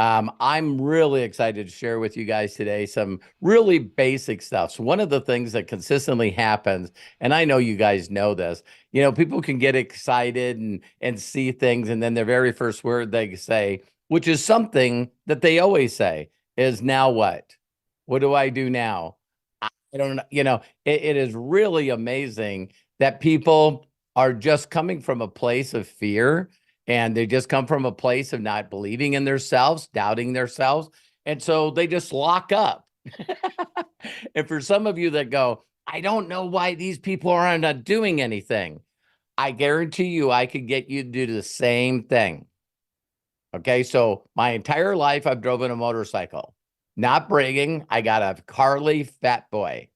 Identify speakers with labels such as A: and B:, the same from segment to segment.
A: I'm really excited to share with you guys today some really basic stuff. So one of the things that consistently happens, and I know you guys know this, people can get excited and see things, and then their very first word they say, which is something that they always say, is now what? What do I do now? I don't know. It is really amazing that people are just coming from a place of fear, and they just come from a place of not believing in themselves, doubting themselves. And so they just lock up. And for some of you that go, I don't know why these people are not doing anything, I guarantee you I could get you to do the same thing. Okay. So my entire life, I've driven a motorcycle. Not bragging. I got a Harley Fat Boy,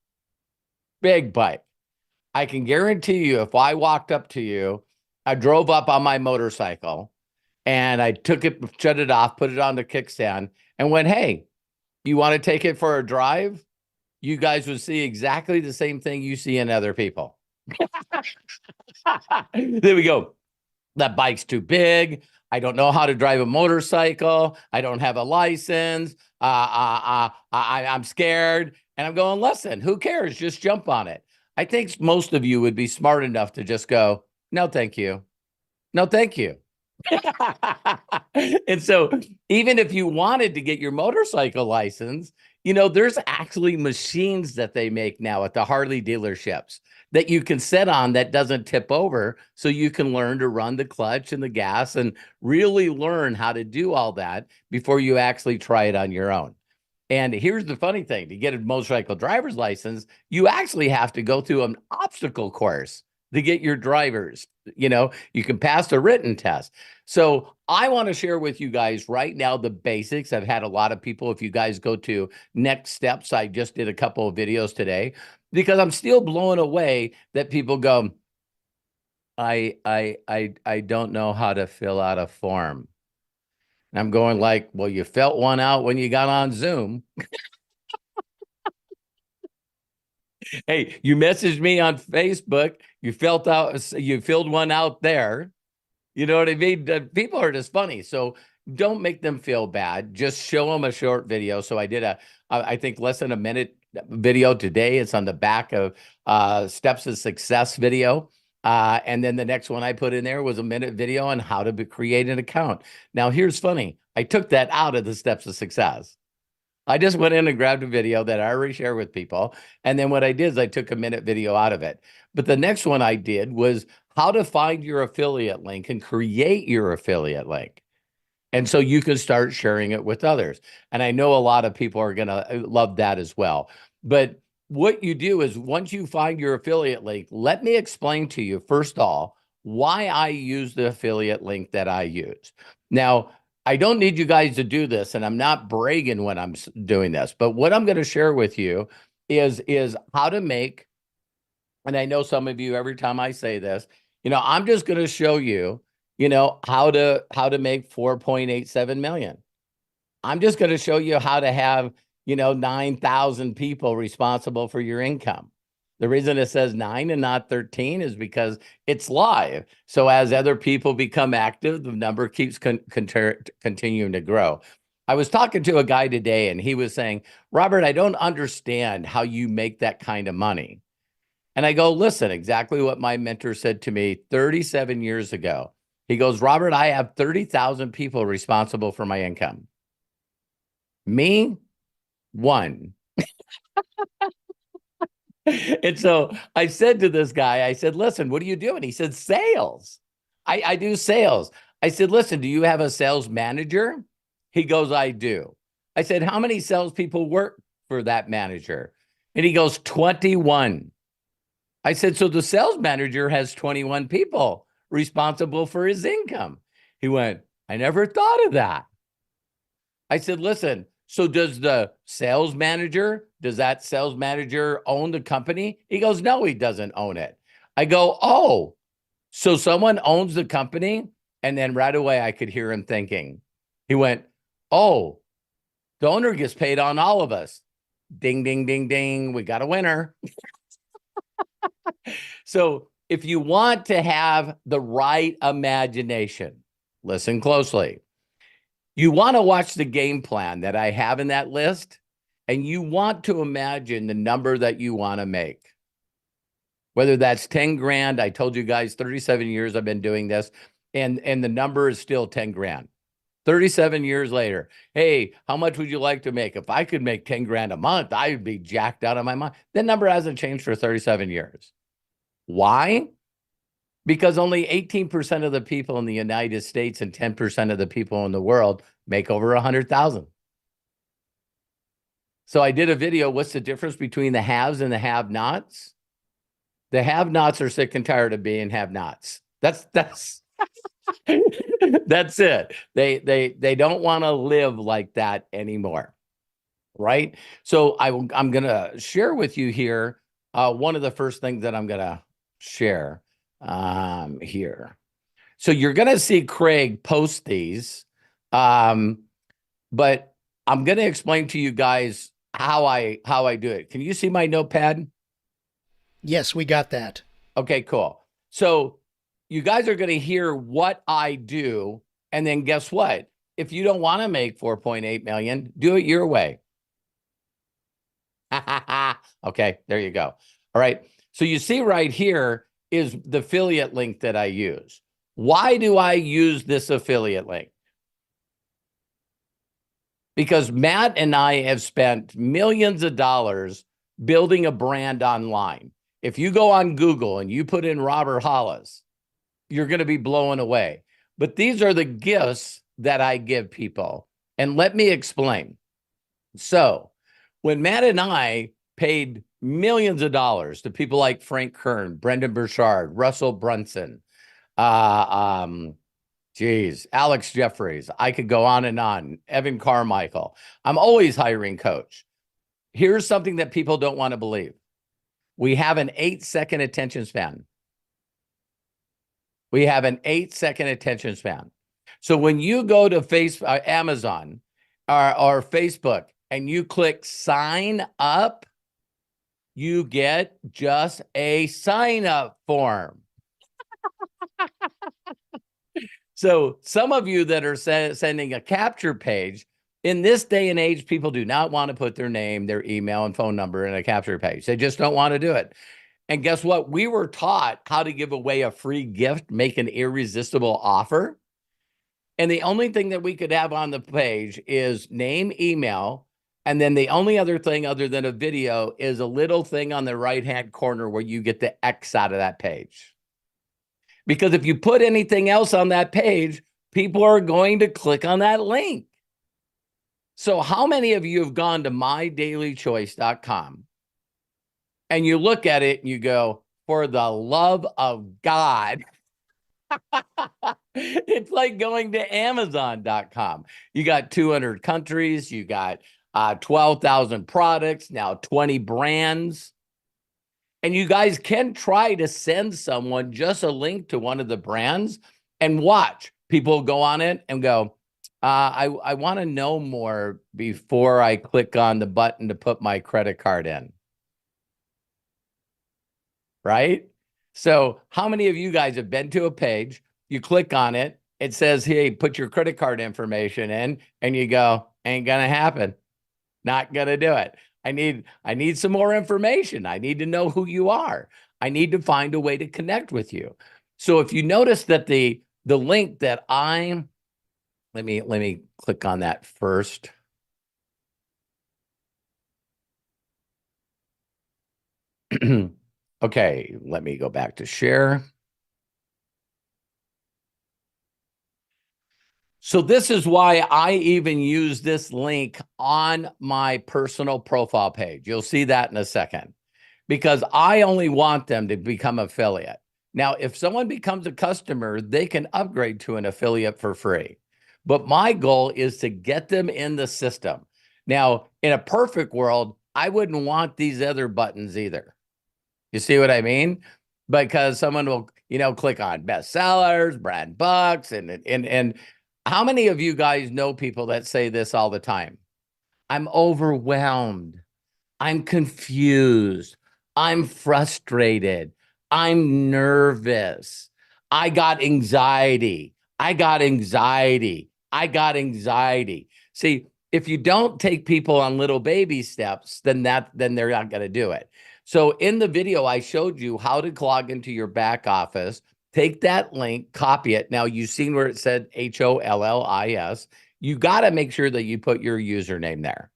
A: big bike. I can guarantee you, if I walked up to you, I drove up on my motorcycle and I took it, shut it off, put it on the kickstand, and went, hey, you want to take it for a drive? You guys would see exactly the same thing you see in other people. There we go. That bike's too big. I don't know how to drive a motorcycle. I don't have a license. I'm scared. And I'm going, listen, who cares? Just jump on it. I think most of you would be smart enough to just go, no, thank you. No, thank you. And so even if you wanted to get your motorcycle license, there's actually machines that they make now at the Harley dealerships that you can sit on that doesn't tip over, so you can learn to run the clutch and the gas and really learn how to do all that before you actually try it on your own. And here's the funny thing: to get a motorcycle driver's license, you actually have to go through an obstacle course to get your drivers. You can pass the written test. So I want to share with you guys right now the basics. I've had a lot of people, if you guys go to Next Steps, I just did a couple of videos today, because I'm still blown away that people go, I don't know how to fill out a form. And I'm going like, well, you filled one out when you got on Zoom. Hey, you messaged me on Facebook. You filled one out there. You know what I mean? People are just funny. So don't make them feel bad. Just show them a short video. So I did I think less than a minute video today. It's on the back of Steps of Success video. And then the next one I put in there was a minute video on how to create an account. Now, here's funny. I took that out of the Steps of Success. I just went in and grabbed a video that I already share with people. And then what I did is I took a minute video out of it. But the next one I did was how to find your affiliate link and create your affiliate link. And so you can start sharing it with others. And I know a lot of people are going to love that as well. But what you do is, once you find your affiliate link, let me explain to you, first of all, why I use the affiliate link that I use. Now, I don't need you guys to do this, and I'm not bragging when I'm doing this, but what I'm going to share with you is how to make, and I know some of you, every time I say this, I'm just going to show you, how to make 4.87 million. I'm just going to show you how to have, 9,000 people responsible for your income. The reason it says 9 and not 13 is because it's live. So as other people become active, the number keeps continuing to grow. I was talking to a guy today, and he was saying, Robert, I don't understand how you make that kind of money. And I go, listen, exactly what my mentor said to me 37 years ago. He goes, Robert, I have 30,000 people responsible for my income. Me, one. And so I said to this guy, I said, listen, what do you do? And he said, sales. I do sales. I said, listen, do you have a sales manager? He goes, I do. I said, how many salespeople work for that manager? And he goes, 21. I said, so the sales manager has 21 people responsible for his income. He went, I never thought of that. I said, listen, so does that sales manager own the company? He goes, no, he doesn't own it. I go, oh, so someone owns the company? And then right away I could hear him thinking. He went, oh, the owner gets paid on all of us. Ding, ding, ding, ding. We got a winner. So if you want to have the right imagination, listen closely. You want to watch the game plan that I have in that list, and you want to imagine the number that you want to make. Whether that's 10 grand, I told you guys 37 years I've been doing this, and the number is still 10 grand. 37 years later, hey, how much would you like to make? If I could make 10 grand a month, I would be jacked out of my mind. That number hasn't changed for 37 years. Why? Because only 18% of the people in the United States and 10% of the people in the world make over 100,000. So I did a video, what's the difference between the haves and the have-nots? The have-nots are sick and tired of being have-nots. That's that's it. They don't want to live like that anymore, right? So I'm going to share with you here one of the first things that I'm going to share here. So you're going to see Craig post these, but I'm going to explain to you guys how I do it. Can you see my notepad?
B: Yes, we got that.
A: Okay, cool. So you guys are going to hear what I do, and then guess what? If you don't want to make 4.8 million, do it your way. Okay, there you go. All right. So you see right here is the affiliate link that I use. Why do I use this affiliate link? Because Matt and I have spent millions of dollars building a brand online. If you go on Google and you put in Robert Hollis, you're going to be blown away. But these are the gifts that I give people. And let me explain. So when Matt and I paid millions of dollars to people like Frank Kern, Brendan Burchard, Russell Brunson, Alex Jeffries, I could go on and on, Evan Carmichael. I'm always hiring coach. Here's something that people don't want to believe. We have an 8-second attention span. We have an 8-second attention span. So when you go to Amazon or Facebook and you click sign up, you get just a sign up form. So some of you that are sending a capture page, in this day and age, people do not want to put their name, their email, and phone number in a capture page. They just don't want to do it. And guess what? We were taught how to give away a free gift, make an irresistible offer. And the only thing that we could have on the page is name, email, and then the only other thing other than a video is a little thing on the right-hand corner where you get the X out of that page. Because if you put anything else on that page, people are going to click on that link. So how many of you have gone to mydailychoice.com and you look at it and you go, for the love of God, it's like going to Amazon.com. You got 200 countries, you got 12,000 products, now 20 brands. And you guys can try to send someone just a link to one of the brands and watch. People go on it and go, I want to know more before I click on the button to put my credit card in. Right? So how many of you guys have been to a page, you click on it, it says, hey, put your credit card information in, and you go, ain't gonna happen. Not gonna do it. I need some more information. I need to know who you are. I need to find a way to connect with you. So if you notice that the link that let me click on that first. Okay, let me go back to share. So this is why I even use this link on my personal profile page. You'll see that in a second, because I only want them to become affiliate. Now, if someone becomes a customer, they can upgrade to an affiliate for free. But my goal is to get them in the system. Now, in a perfect world, I wouldn't want these other buttons either. You see what I mean? Because someone will, click on bestsellers, brand bucks, and how many of you guys know people that say this all the time? I'm overwhelmed. I'm confused. I'm frustrated. I'm nervous. I got anxiety. I got anxiety. I got anxiety. See, if you don't take people on little baby steps, then they're not going to do it. So in the video, I showed you how to log into your back office. Take that link, copy it. Now you've seen where it said HOLLIS. You got to make sure that you put your username there.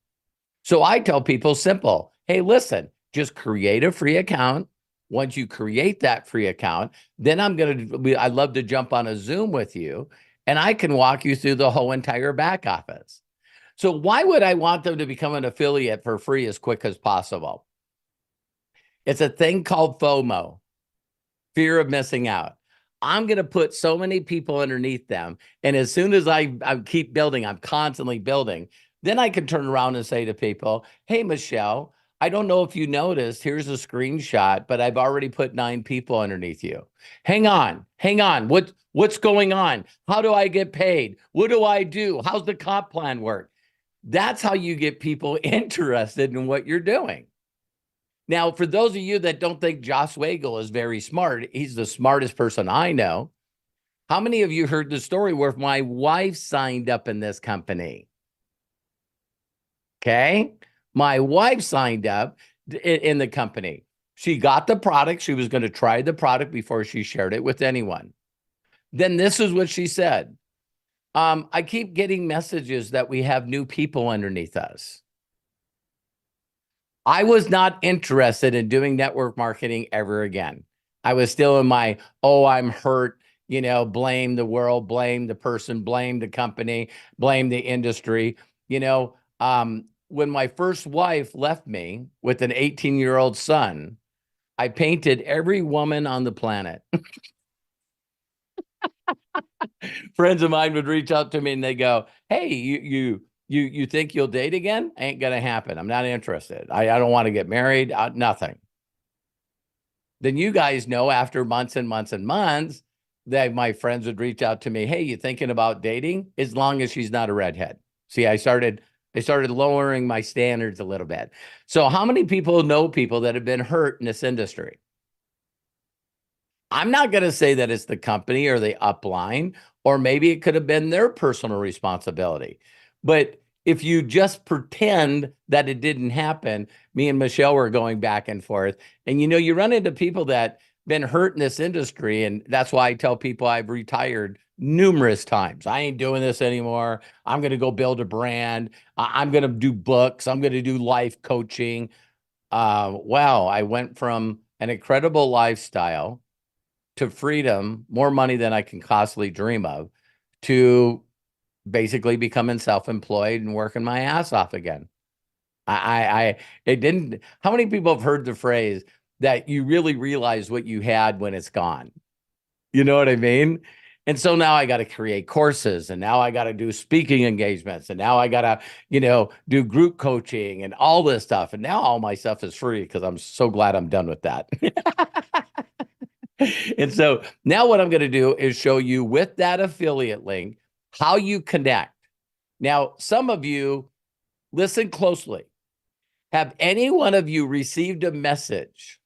A: So I tell people simple, hey, listen, just create a free account. Once you create that free account, then I'd love to jump on a Zoom with you and I can walk you through the whole entire back office. So why would I want them to become an affiliate for free as quick as possible? It's a thing called FOMO, fear of missing out. I'm going to put so many people underneath them. And as soon as I keep building, I'm constantly building. Then I can turn around and say to people, hey, Michelle, I don't know if you noticed, here's a screenshot, but I've already put 9 people underneath you. Hang on. What's going on? How do I get paid? What do I do? How's the comp plan work? That's how you get people interested in what you're doing. Now, for those of you that don't think Josh Wagle is very smart, he's the smartest person I know. How many of you heard the story where my wife signed up in this company? Okay. My wife signed up in the company. She got the product. She was going to try the product before she shared it with anyone. Then this is what she said. I keep getting messages that we have new people underneath us. I was not interested in doing network marketing ever again. I was still in my, oh, I'm hurt, blame the world, blame the person, blame the company, blame the industry. When my first wife left me with an 18-year-old son, I painted every woman on the planet. Friends of mine would reach out to me and they go, hey, you think you'll date again? Ain't going to happen. I'm not interested. I don't want to get married. Nothing. Then you guys know after months and months and months that my friends would reach out to me. Hey, you thinking about dating? As long as she's not a redhead. See, I started lowering my standards a little bit. So how many people know people that have been hurt in this industry? I'm not going to say that it's the company or the upline, or maybe it could have been their personal responsibility. But if you just pretend that it didn't happen, me and Michelle were going back and forth. And, you run into people that been hurt in this industry. And that's why I tell people I've retired numerous times. I ain't doing this anymore. I'm going to go build a brand. I'm going to do books. I'm going to do life coaching. Wow. I went from an incredible lifestyle to freedom, more money than I can possibly dream of, to basically becoming self-employed and working my ass off again. It didn't, how many people have heard the phrase that you really realize what you had when it's gone? You know what I mean? And so now I got to create courses, and now I got to do speaking engagements, and now I got to, do group coaching and all this stuff. And now all my stuff is free because I'm so glad I'm done with that. And so now what I'm going to do is show you with that affiliate link how you connect. Now, some of you, listen closely. Have any one of you received a message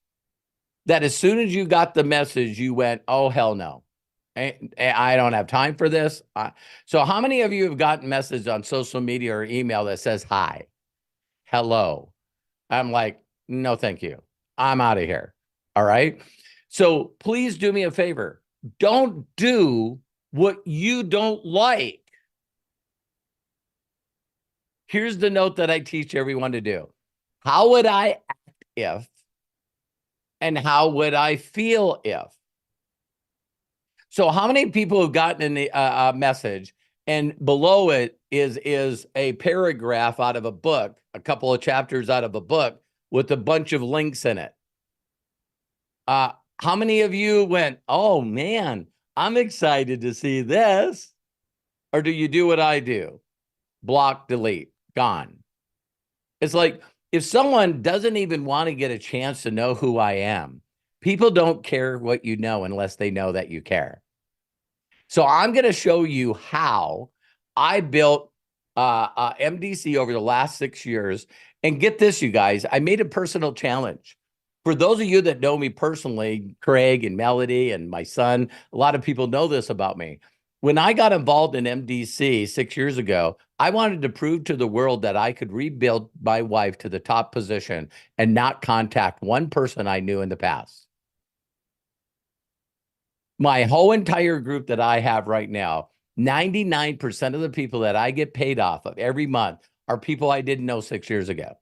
A: that as soon as you got the message, you went, oh, hell no. I don't have time for this. So how many of you have gotten messages on social media or email that says, hi, hello? I'm like, no, thank you. I'm out of here. All right. So please do me a favor. Don't do what you don't like. Here's the note that I teach everyone to do. How would I act if, and how would I feel if? So how many people have gotten a message and below it is a paragraph out of a book, a couple of chapters out of a book with a bunch of links in it? How many of you went, oh man, I'm excited to see this? Or do you do what I do? Block, delete, gone. It's like, if someone doesn't even want to get a chance to know who I am, people don't care what you know unless they know that you care. So I'm going to show you how I built MDC over the last 6 years. And get this, you guys, I made a personal challenge. For those of you that know me personally, Craig and Melody and my son, a lot of people know this about me. When I got involved in MDC 6 years ago, I wanted to prove to the world that I could rebuild my wife to the top position and not contact one person I knew in the past. My whole entire group that I have right now, 99% of the people that I get paid off of every month are people I didn't know 6 years ago.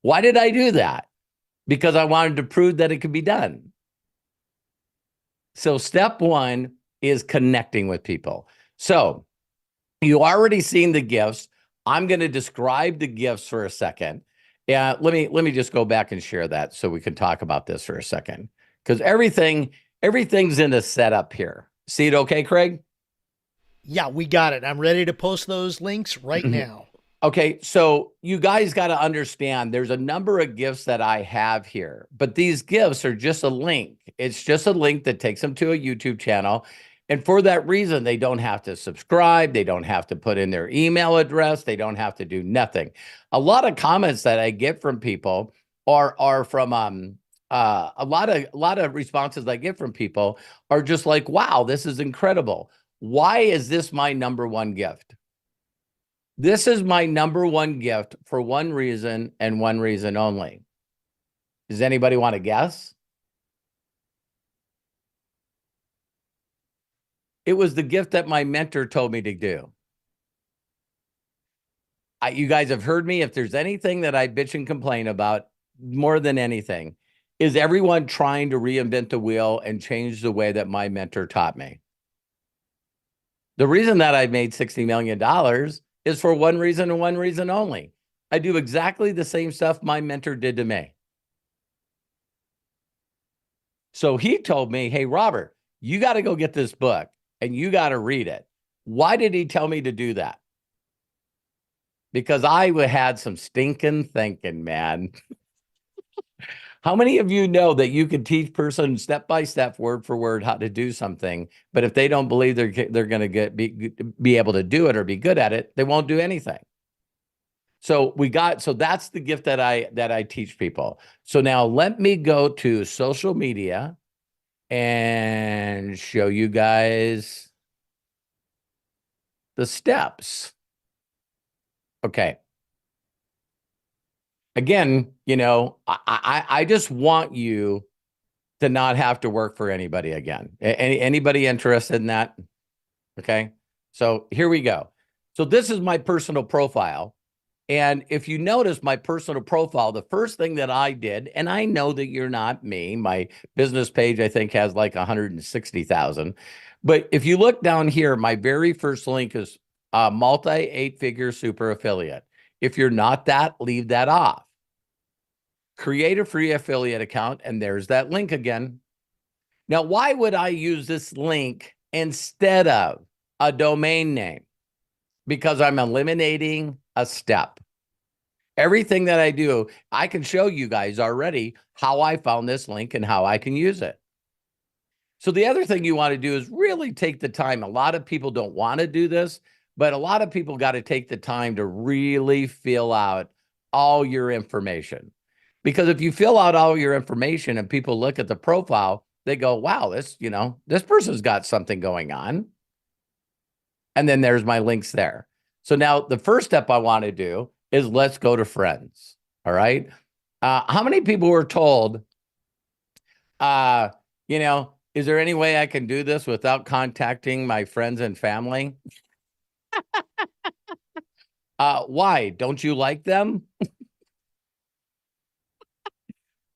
A: Why did I do that? Because I wanted to prove that it could be done. So step one is connecting with people. So you already seen the gifts. I'm going to describe the gifts for a second. Yeah, let me just go back and share that so we can talk about this for a second. Because everything's in the setup here. See it okay, Craig?
B: Yeah, we got it. I'm ready to post those links right now.
A: Okay, so you guys got to understand there's a number of gifts that I have here, but these gifts are just a link. It's just a link that takes them to a YouTube channel. And for that reason, they don't have to subscribe. They don't have to put in their email address. They don't have to do nothing. A lot of comments that I get from people are from a lot of responses I get from people are just like, wow, this is incredible. Why is this my number one gift? This is my number one gift for one reason and one reason only. Does anybody want to guess? It was the gift that my mentor told me to do. You guys have heard me. If there's anything that I bitch and complain about more than anything, is everyone trying to reinvent the wheel and change the way that my mentor taught me. The reason that I made $60 million is for one reason and one reason only. I do exactly the same stuff my mentor did to me. So he told me, hey, Robert, you got to go get this book and you got to read it. Why did he tell me to do that? Because I had some stinking thinking, man. How many of you know that you can teach person step by step, word for word, how to do something, but if they don't believe they're going to be able to do it or be good at it, they won't do anything. So that's the gift that I teach people. So now let me go to social media and show you guys the steps. Okay. Again, I just want you to not have to work for anybody again. Anybody interested in that? Okay. So here we go. So this is my personal profile. And if you notice my personal profile, the first thing that I did, and I know that you're not me, my business page, I think, has like 160,000. But if you look down here, my very first link is a multi 8-figure super affiliate. If you're not that, leave that off. Create a free affiliate account, and there's that link again. Now, why would I use this link instead of a domain name? Because I'm eliminating a step. Everything that I do, I can show you guys already how I found this link and how I can use it. So the other thing you want to do is really take the time. A lot of people don't want to do this, but a lot of people got to take the time to really fill out all your information. Because if you fill out all your information and people look at the profile, they go, wow, this person's got something going on. And then there's my links there. So now the first step I want to do is let's go to friends. All right. How many people were told, is there any way I can do this without contacting my friends and family? Why? Don't you like them?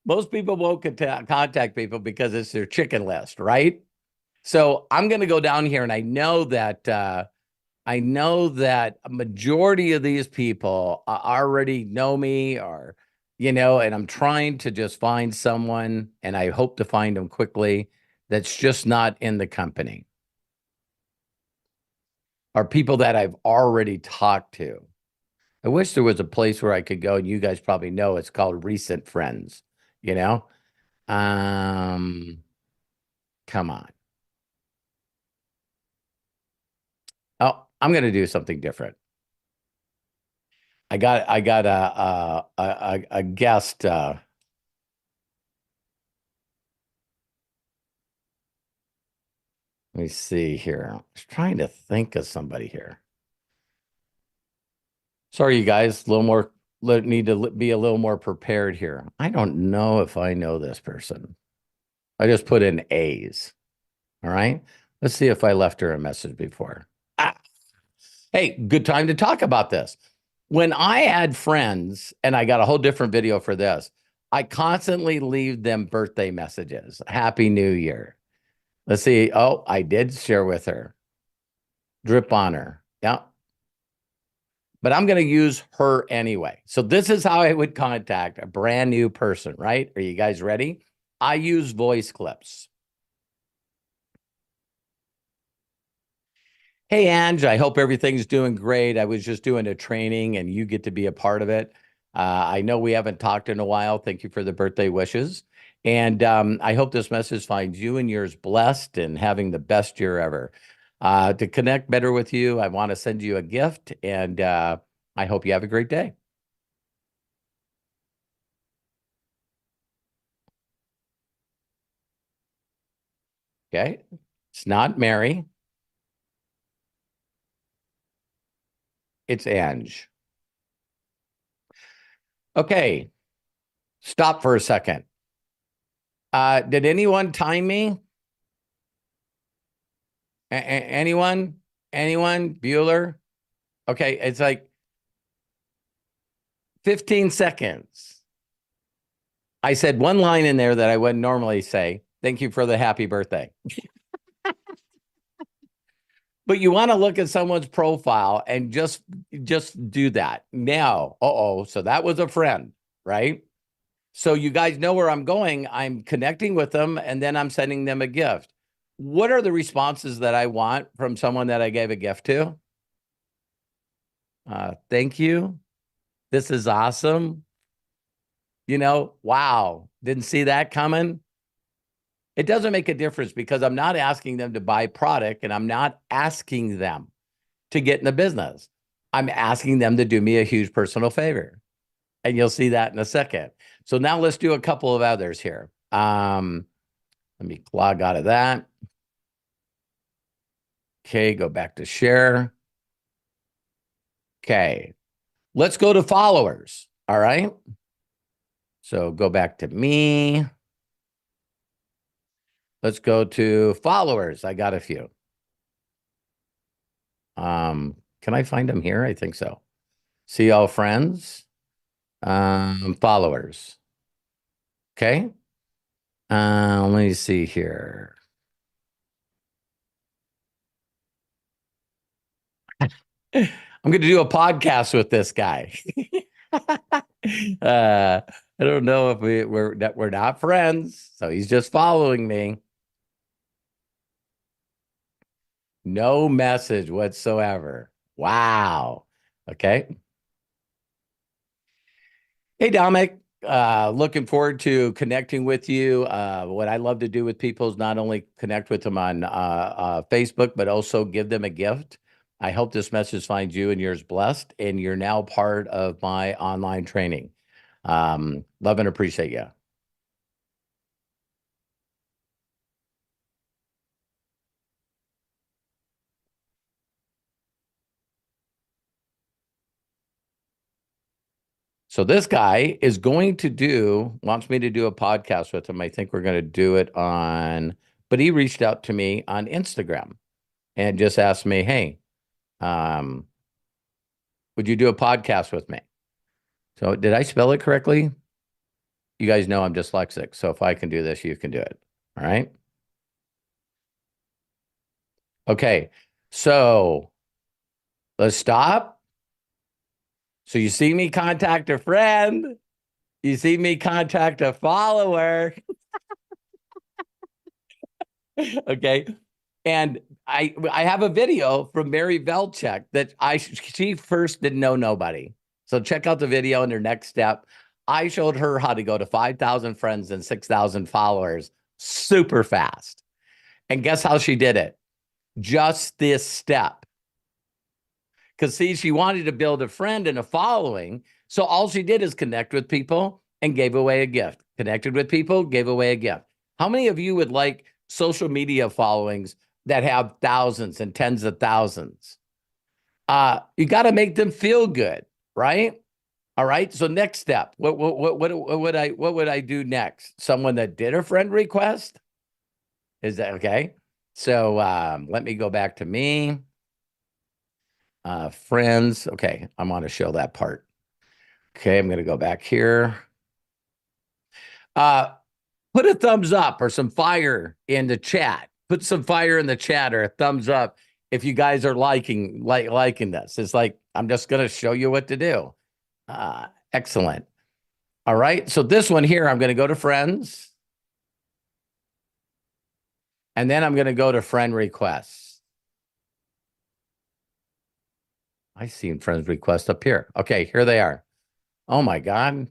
A: Most people won't contact people because it's their chicken list, right? So I'm going to go down here, and I know that a majority of these people already know me, or and I'm trying to just find someone, and I hope to find them quickly, that's just not in the company, or people that I've already talked to. I wish there was a place where I could go, and you guys probably know it's called Recent Friends, you know? Come on. Oh, I'm going to do something different. I got a guest. Let me see here. I was trying to think of somebody here. Sorry, you guys, a little more, need to be a little more prepared here. I don't know if I know this person. I just put in A's. All right. Let's see if I left her a message before. Ah, hey, good time to talk about this. When I had friends, and I got a whole different video for this, I constantly leave them birthday messages. Happy New Year. Let's see. Oh, I did share with her. Drip on her. Yeah. But I'm going to use her anyway. So this is how I would contact a brand new person, right? Are you guys ready? I use voice clips. Hey, Ange, I hope everything's doing great. I was just doing a training and you get to be a part of it. I know we haven't talked in a while. Thank you for the birthday wishes. And I hope this message finds you and yours blessed and having the best year ever. To connect better with you, I want to send you a gift, and I hope you have a great day. Okay. It's not Mary. It's Ange. Okay. Stop for a second. Did anyone time me? Anyone? Anyone? Bueller? Okay. It's like 15 seconds. I said one line in there that I wouldn't normally say. Thank you for the happy birthday. But you want to look at someone's profile and just do that. Now, so that was a friend, right? So you guys know where I'm going. I'm connecting with them, and then I'm sending them a gift. What are the responses that I want from someone that I gave a gift to? Thank you. This is awesome. You know, wow. Didn't see that coming. It doesn't make a difference because I'm not asking them to buy product, and I'm not asking them to get in the business. I'm asking them to do me a huge personal favor. And you'll see that in a second. So now let's do a couple of others here. Let me log out of that. Okay, go back to share. Okay, let's go to followers. All right. So go back to me. Let's go to followers. I got a few. Can I find them here? I think so. See all friends. Followers. Okay. Let me see here. I'm going to do a podcast with this guy. I don't know if we're not friends, so he's just following me. No message whatsoever. Wow. Okay. Hey, Dominic. Looking forward to connecting with you. What I love to do with people is not only connect with them on Facebook, but also give them a gift. I hope this message finds you and yours blessed, and you're now part of my online training. Love and appreciate you. So this guy is wants me to do a podcast with him. I think we're going to do it but he reached out to me on Instagram and just asked me, hey, would you do a podcast with me? So did I spell it correctly? You guys know I'm dyslexic. So if I can do this, you can do it. All right. Okay. So let's stop. So you see me contact a friend. You see me contact a follower. Okay. And I have a video from Mary Velchek that she first didn't know nobody. So check out the video in her next step. I showed her how to go to 5,000 friends and 6,000 followers super fast. And guess how she did it? Just this step. Because see, she wanted to build a friend and a following. So all she did is connect with people and gave away a gift. Connected with people, gave away a gift. How many of you would like social media followings that have thousands and tens of thousands. You got to make them feel good, right? All right. So next step, what would I do next? Someone that did a friend request? Is that okay? So let me go back to me. Friends. Okay, I want to show that part. Okay, I'm going to go back here. Put a thumbs up or some fire in the chat. Put some fire in the chat or a thumbs up if you guys are liking this. It's like I'm just going to show you what to do. Excellent. All right. So this one here, I'm going to go to friends. And then I'm going to go to friend requests. I seen friends requests up here. Okay, here they are. Oh my God.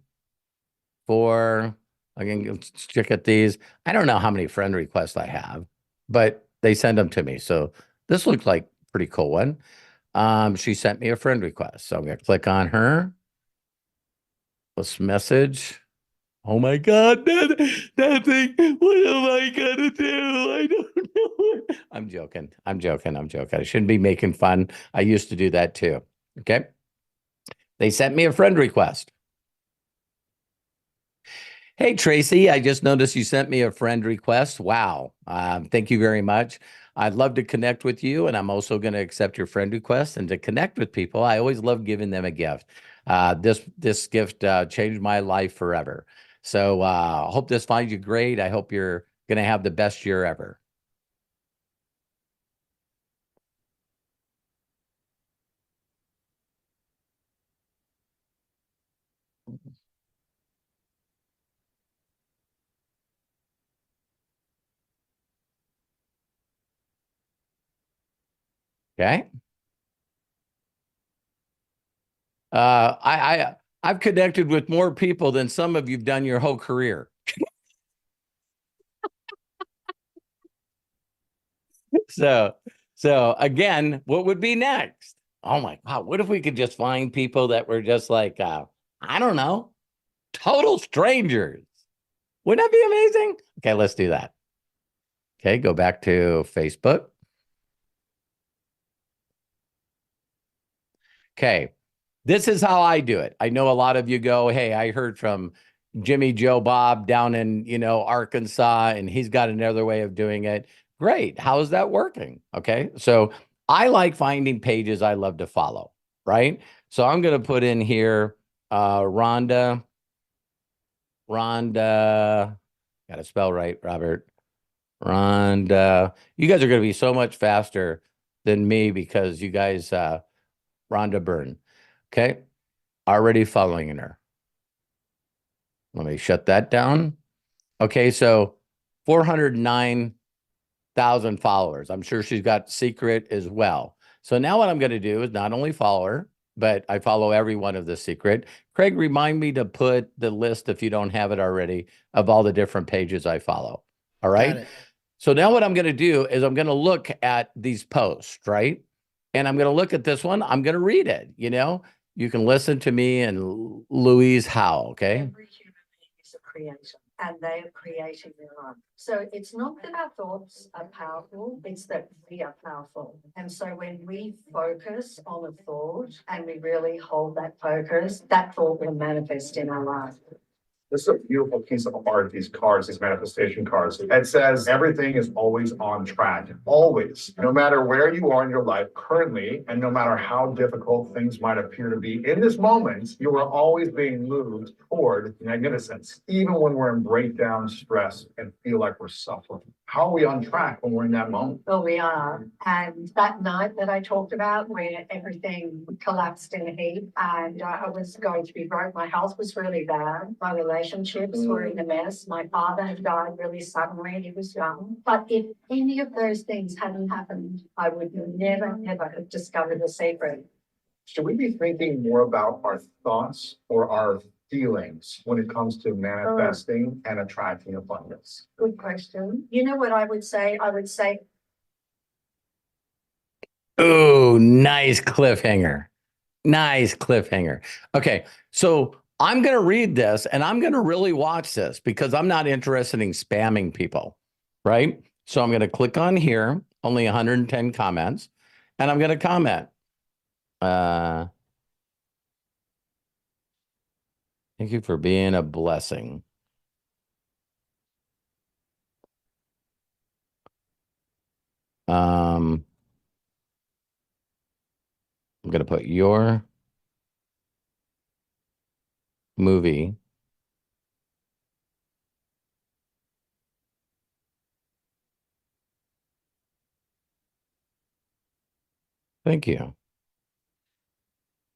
A: I can check at these. I don't know how many friend requests I have, but they send them to me. So this looks like a pretty cool one. She sent me a friend request. So I'm going to click on her. This message. Oh my God, that thing. What am I gonna do? I don't know. I'm joking. I shouldn't be making fun. I used to do that too. Okay. They sent me a friend request. Hey, Tracy, I just noticed you sent me a friend request. Wow. Thank you very much. I'd love to connect with you, and I'm also going to accept your friend request. And to connect with people, I always love giving them a gift. This gift changed my life forever. So I hope this finds you great. I hope you're going to have the best year ever. Okay. I've connected with more people than some of you've done your whole career. So again, what would be next? Oh my God, what if we could just find people that were just like, I don't know, total strangers? Wouldn't that be amazing? Okay, let's do that. Okay, go back to Facebook. Okay, this is how I do it. I know a lot of you go, hey, I heard from Jimmy Joe Bob down in, Arkansas, and he's got another way of doing it. Great. How is that working? Okay. So I like finding pages I love to follow, right? So I'm going to put in here, Rhonda, got to spell right, Robert. Rhonda. You guys are going to be so much faster than me because you guys, Rhonda Byrne. Okay. Already following her. Let me shut that down. Okay. So 409,000 followers. I'm sure she's got secret as well. So now what I'm going to do is not only follow her, but I follow every one of the secret. Craig, remind me to put the list, if you don't have it already, of all the different pages I follow. All right. So now what I'm going to do is I'm going to look at these posts, right? And I'm going to look at this one. I'm going to read it. You can listen to me and Louise Howe. Okay.
C: Every human being is a creator, and they are creating their own. So it's not that our thoughts are powerful, it's that we are powerful. And so when we focus on a thought and we really hold that focus, that thought will manifest in our life.
D: This is a beautiful piece of art, these cards, these manifestation cards. It says everything is always on track, always. No matter where you are in your life currently, and no matter how difficult things might appear to be in this moment, you are always being moved toward magnificence, even when we're in breakdown, stress, and feel like we're suffering. How are we on track when we're in that moment?
C: Well, we are. And that night that I talked about, where everything collapsed in a heap and I was going to be broke, my health was really bad. My relationships were in a mess. My father had died really suddenly. He was young. But if any of those things hadn't happened, I would never, ever have discovered the secret.
D: Should we be thinking more about our thoughts or our feelings when it comes to manifesting and attracting abundance?
C: Good question. You know what I would say? I would say,
A: oh, nice cliffhanger. Nice cliffhanger. Okay. So I'm going to read this and I'm going to really watch this because I'm not interested in spamming people, right? So I'm going to click on here. only 110 comments, and I'm going to comment. Thank you for being a blessing. I'm going to put your movie. Thank you.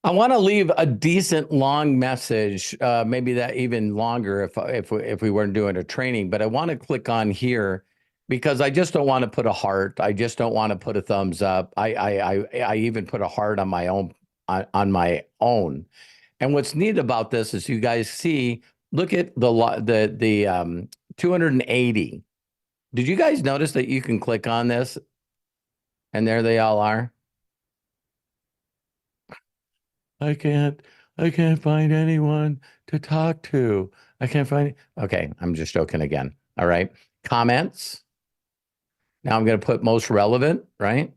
A: I want to leave a decent long message, maybe that even longer if we weren't doing a training, but I want to click on here because I just don't want to put a heart. I just don't want to put a thumbs up. I even put a heart on my own on my own. And what's neat about this is you guys see, look at the 280. Did you guys notice that you can click on this and there they all are? I can't find anyone to talk to. I can't find. Okay, I'm just joking again. All right. Comments. Now I'm going to put most relevant, right?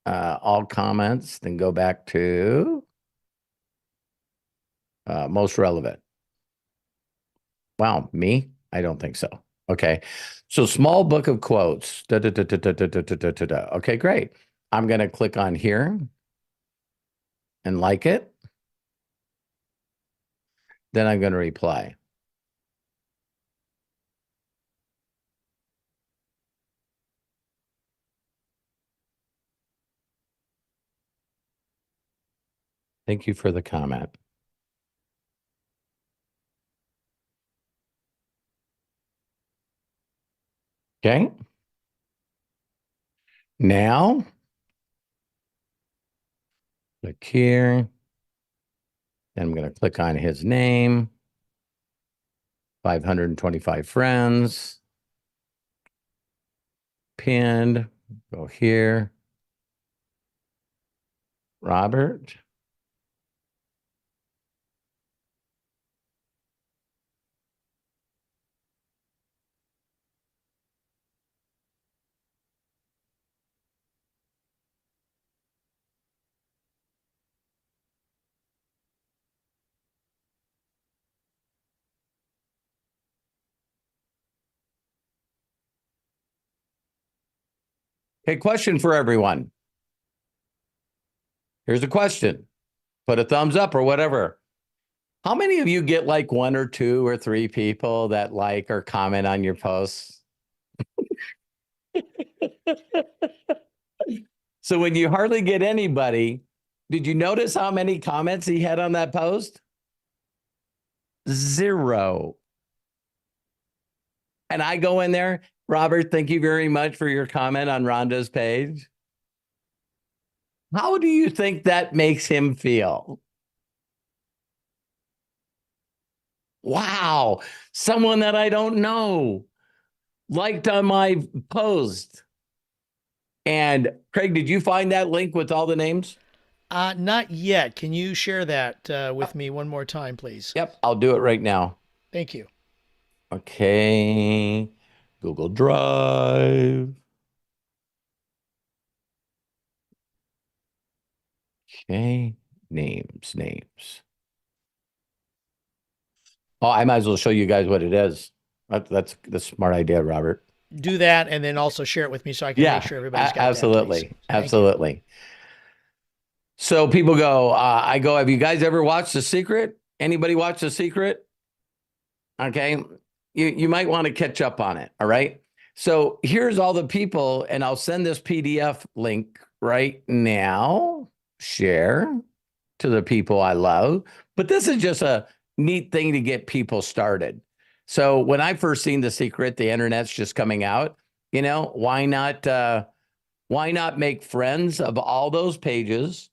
A: All comments, then go back to most relevant. Wow, me? I don't think so. Okay. So small book of quotes. Okay, great. I'm going to click on here and like it. Then I'm going to reply. Thank you for the comment. Okay. Now, click here. Then I'm going to click on his name. 525 friends. Pinned. Go here. Robert. Okay, question for everyone. Here's a question. Put a thumbs up or whatever. How many of you get like 1 or 2 or 3 people that like or comment on your posts? So when you hardly get anybody, did you notice how many comments he had on that post? 0. And I go in there, Robert, thank you very much for your comment on Rhonda's page. How do you think that makes him feel? Wow, someone that I don't know liked on my post. And Craig, did you find that link with all the names?
B: Not yet. Can you share that with me one more time, please?
A: Yep, I'll do it right now.
B: Thank you.
A: Okay, Google Drive. Okay, names. Oh, I might as well show you guys what it is. That's the smart idea, Robert.
B: Do that and then also share it with me so I can make sure everybody's got
A: absolutely,
B: that,
A: absolutely. So people go, I go, have you guys ever watched The Secret? Anybody watch The Secret? Okay, you might want to catch up on it, all right? So here's all the people, and I'll send this PDF link right now. Share to the people I love. But this is just a neat thing to get people started. So when I first seen The Secret, the internet's just coming out, you know, why not make friends of all those pages?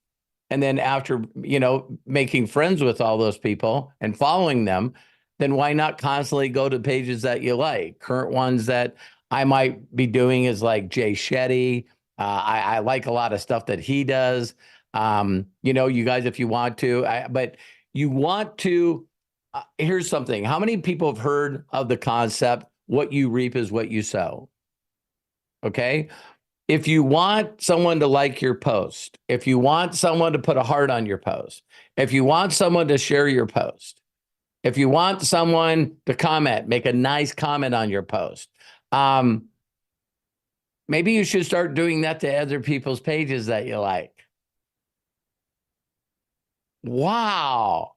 A: And then after, you know, making friends with all those people and following them, then why not constantly go to pages that you like? Current ones that I might be doing is like Jay Shetty. I like a lot of stuff that he does. You know, you guys, if you want to, but you want to, here's something. How many people have heard of the concept, what you reap is what you sow? Okay. if you want someone to like your post, if you want someone to put a heart on your post, if you want someone to share your post, if you want someone to comment, make a nice comment on your post, maybe you should start doing that to other people's pages that you like. Wow.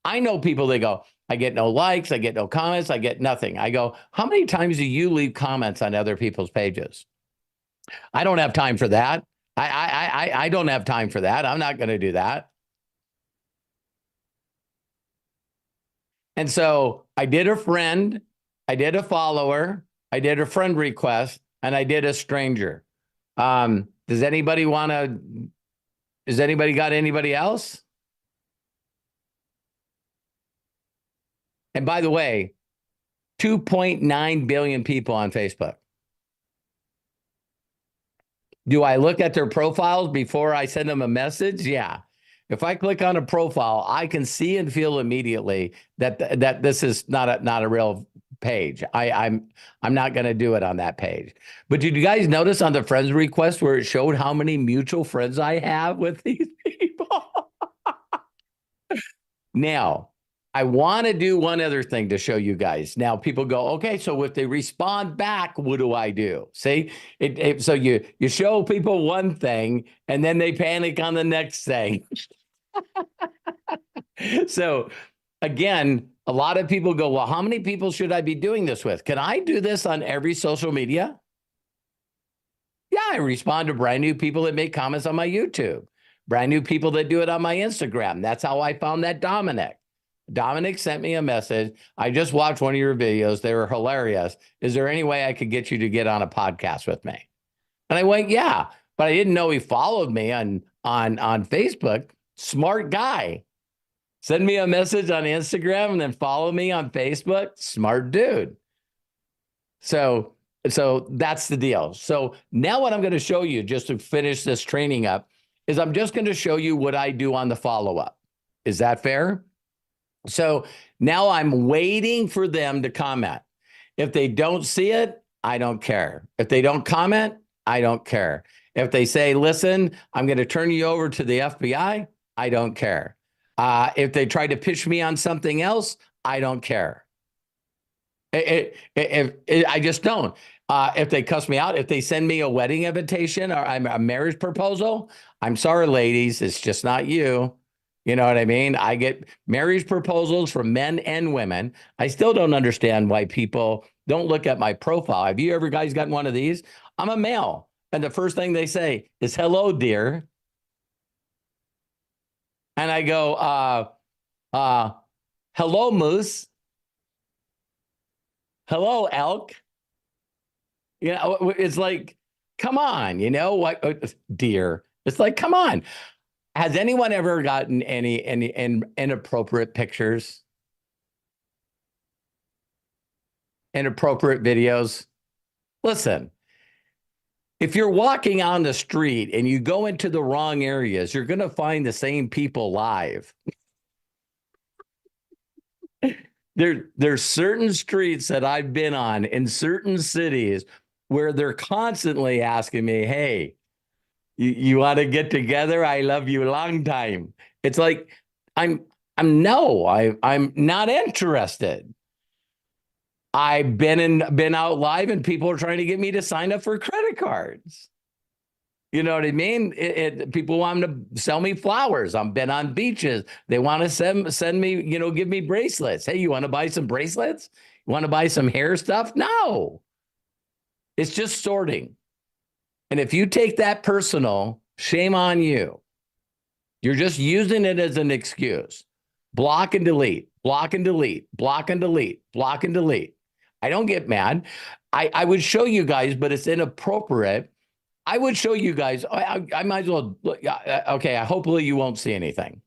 A: I know people, they go, I get no likes, I get no comments, I get nothing. I go, how many times do you leave comments on other people's pages? I don't have time for that. I don't have time for that. I'm not going to do that. And so I did a friend, I did a follower, I did a friend request, and I did a stranger. Does anybody got anybody else? And by the way, 2.9 billion people on Facebook. Do I look at their profiles before I send them a message? Yeah. If I click on a profile, I can see and feel immediately that this is not a real page. I'm not going to do it on that page. But did you guys notice on the friends request where it showed how many mutual friends I have with these people? Now, I want to do one other thing to show you guys. Now, people go, okay, so if they respond back, what do I do? See, so you show people one thing and then they panic on the next thing. So again, a lot of people go, well, how many people should I be doing this with? Can I do this on every social media? Yeah, I respond to brand new people that make comments on my YouTube, brand new people that do it on my Instagram. That's how I found that Dominic. Dominic sent me a message. I just watched one of your videos. They were hilarious. Is there any way I could get you to get on a podcast with me? And I went, yeah, but I didn't know he followed me on Facebook. Smart guy. Send me a message on Instagram and then follow me on Facebook. Smart dude. So that's the deal. So now what I'm going to show you, just to finish this training up, is I'm just going to show you what I do on the follow-up. Is that fair? So now I'm waiting for them to comment. If they don't see it, I don't care. If they don't comment, I don't care. If they say, listen, I'm going to turn you over to the FBI, I don't care. If they try to pitch me on something else, I don't care. I just don't. If they cuss me out, if they send me a wedding invitation or a marriage proposal, I'm sorry, ladies, it's just not you. You know what I mean? I get marriage proposals from men and women. I still don't understand why people don't look at my profile. Have you ever guys gotten one of these? I'm a male. And the first thing they say is, hello, dear. And I go, hello, moose. Hello, elk. You know, it's like, come on, you know what, dear. It's like, come on. Has anyone ever gotten any inappropriate pictures? Inappropriate videos? Listen, if you're walking on the street and you go into the wrong areas, you're going to find the same people live. There's certain streets that I've been on in certain cities where they're constantly asking me, hey, you want to get together? I love you a long time. It's like, I'm not interested. I've been out live and people are trying to get me to sign up for credit cards. You know what I mean? People want to sell me flowers. I've been on beaches. They want to send me, give me bracelets. Hey, you want to buy some bracelets? You want to buy some hair stuff? No. It's just sorting. And if you take that personal, shame on you. You're just using it as an excuse. Block and delete, block and delete, block and delete, block and delete. I don't get mad. I would show you guys, but it's inappropriate. I would show you guys. I might as well. Okay, hopefully you won't see anything,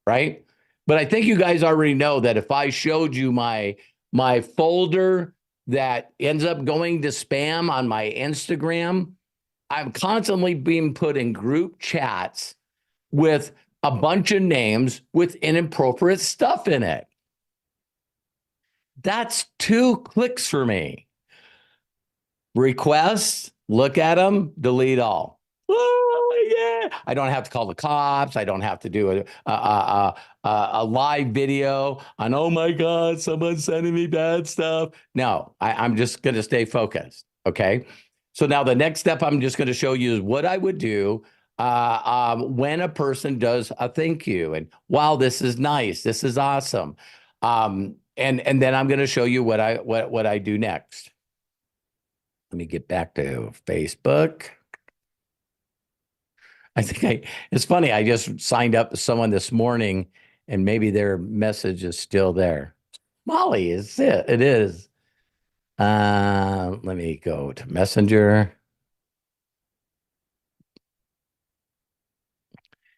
A: right? But I think you guys already know that if I showed you my folder that ends up going to spam on my Instagram, I'm constantly being put in group chats with a bunch of names with inappropriate stuff in it. That's 2 clicks for me. Requests, Look at them, delete all. Oh, yeah. I don't have to call the cops. I don't have to do a live video on, oh my God, someone's sending me bad stuff. No, I'm just going to stay focused. Okay. So now the next step I'm just going to show you is what I would do when a person does a thank you. And wow, this is nice. This is awesome. And then I'm going to show you what I do next. Let me get back to Facebook. It's funny. I just signed up to someone this morning and maybe their message is still there. Molly, is it? It is. Let me go to Messenger.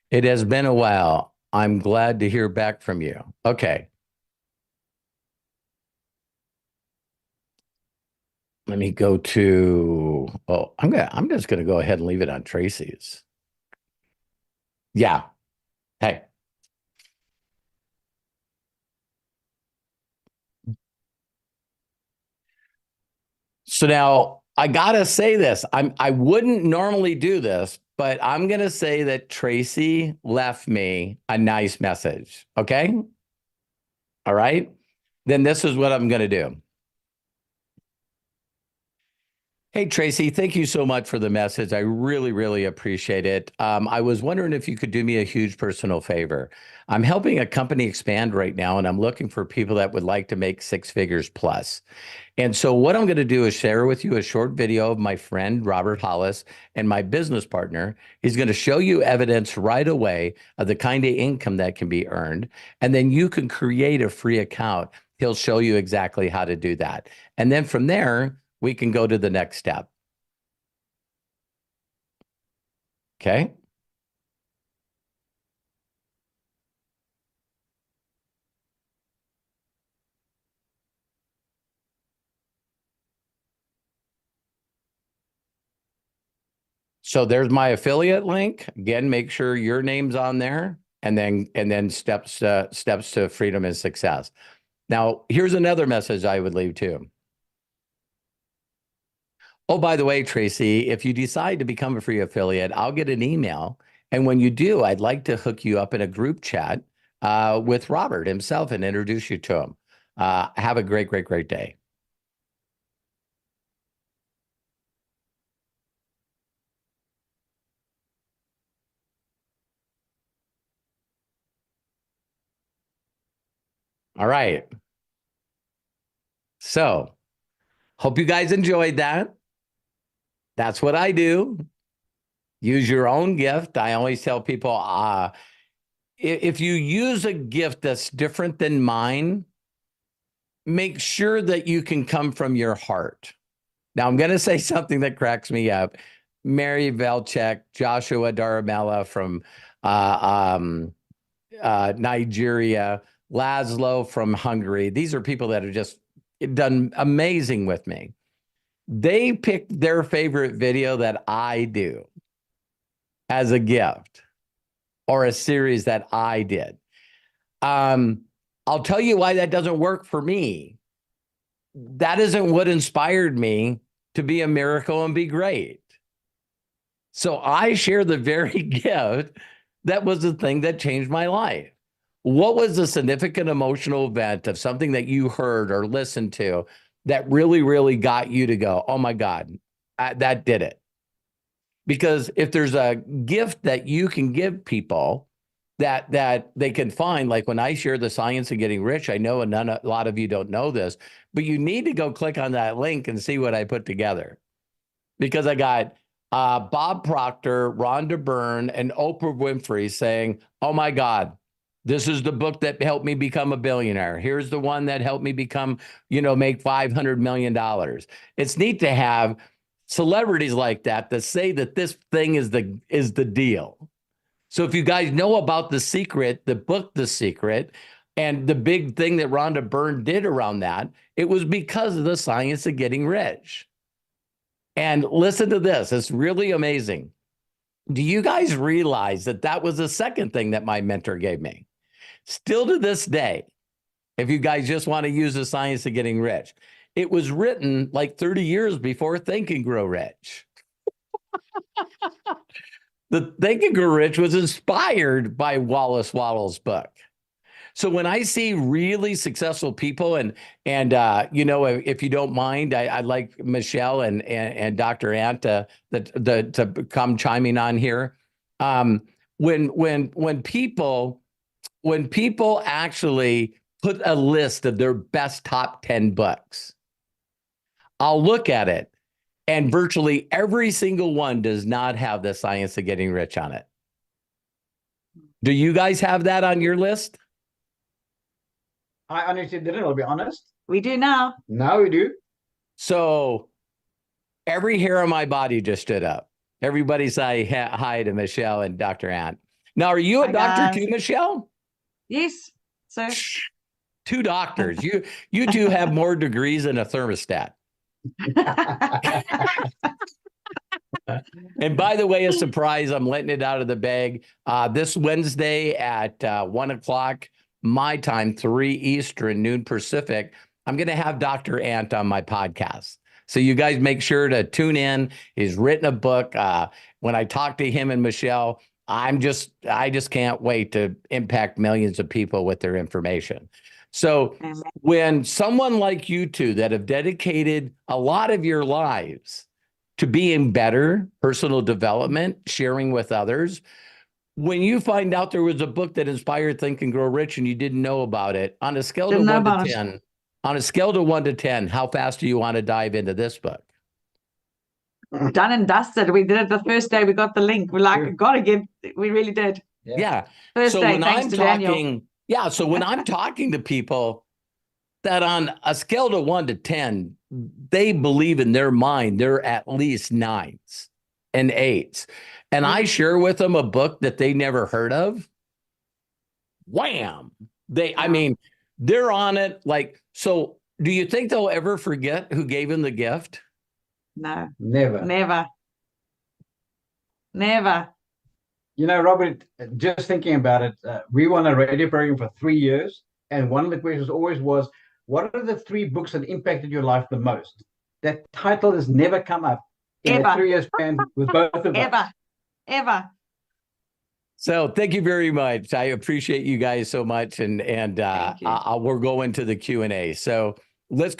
A: It has been a while. I'm glad to hear back from you. Okay. Let me go to, oh, I'm just gonna go ahead and leave it on Tracy's. Yeah. Hey. So now I gotta say this. I wouldn't normally do this, but I'm gonna say that Tracy left me a nice message. Okay. All right. Then this is what I'm gonna do. Hey, Tracy, thank you so much for the message. I really, really appreciate it. I was wondering if you could do me a huge personal favor. I'm helping a company expand right now, and I'm looking for people that would like to make 6 figures plus. And so what I'm going to do is share with you a short video of my friend, Robert Hollis, and my business partner. He's going to show you evidence right away of the kind of income that can be earned. And then you can create a free account. He'll show you exactly how to do that. And then from there, we can go to the next step. Okay. So there's my affiliate link. Again, make sure your name's on there, and then steps to freedom and success. Now, here's another message I would leave too. Oh, by the way, Tracy, if you decide to become a free affiliate, I'll get an email. And when you do, I'd like to hook you up in a group chat with Robert himself and introduce you to him. Have a great, great, great day. All right. So, hope you guys enjoyed that. That's what I do. Use your own gift. I always tell people, if you use a gift that's different than mine, make sure that you can come from your heart. Now, I'm going to say something that cracks me up. Mary Velchek, Joshua Daramella from Nigeria, Laszlo from Hungary. These are people that have just done amazing with me. They picked their favorite video that I do as a gift or a series that I did. I'll tell you why that doesn't work for me. That isn't what inspired me to be a miracle and be great. So I share the very gift that was the thing that changed my life. What was the significant emotional event of something that you heard or listened to that really, really got you to go, oh my God, that did it? Because if there's a gift that you can give people that they can find, like when I share the science of getting rich, I know a lot of you don't know this, but you need to go click on that link and see what I put together. Because I got Bob Proctor, Rhonda Byrne, and Oprah Winfrey saying, oh my God, this is the book that helped me become a billionaire. Here's the one that helped me become, make $500 million. It's neat to have celebrities like that say that this thing is the deal. So if you guys know about The Secret, the book The Secret, and the big thing that Rhonda Byrne did around that, it was because of the science of getting rich. And listen to this. It's really amazing. Do you guys realize that that was the second thing that my mentor gave me? Still to this day, if you guys just want to use the science of getting rich, it was written like 30 years before Think and Grow Rich. The Think and Grow Rich was inspired by Wallace Wattles' book. So when I see really successful people, and you know, if you don't mind, I'd like Michelle and Dr. Ant to come chiming on here. When people actually put a list of their best top 10 books, I'll look at it, and virtually every single one does not have The Science of Getting Rich on it. Do you guys have that on your list?
E: I honestly didn't, I'll be honest.
F: We do now.
E: Now we do.
A: So every hair on my body just stood up. Everybody say hi to Michelle and Dr. Ant. Now, are you a
F: Hi,
A: doctor
F: guys.
A: too, Michelle?
F: Yes. So
A: Two doctors. You two have more degrees than a thermostat. And by the way, a surprise, I'm letting it out of the bag. This Wednesday at 1 o'clock, my time, 3 Eastern, noon Pacific, I'm going to have Dr. Ant on my podcast. So you guys make sure to tune in. He's written a book. When I talk to him and Michelle, I just can't wait to impact millions of people with their information. So when someone like you two that have dedicated a lot of your lives to being better, personal development, sharing with others, when you find out there was a book that inspired Think and Grow Rich and you didn't know about it, on a scale to 1 to 10, on a scale to 1 to 10, how fast do you want to dive into this book?
F: done and dusted. We did it the first day we got the link. We're like, gotta give. We really did.
A: Yeah.
F: First
A: So
F: day,
A: when
F: thanks
A: I'm
F: to Daniel.
A: talking, yeah. So when I'm talking to people that on a scale to 1 to 10, they believe in their mind they're at least 9s and 8s. And I share with them a book that they never heard of. Wham! I mean, they're on it. Like, so do you think they'll ever forget who gave them the gift?
F: No,
E: Never.
F: never. Never.
E: You know, Robert, just thinking about it, we were on a radio program for 3 years. And one of the questions always was, what are the 3 books that impacted your life the most? That title has never come up in a
F: Ever.
E: 3 year span with both of us.
F: Ever.
A: So thank you very much. I appreciate you guys so much. And
F: Thank you.
A: we're going to the Q&A. So let's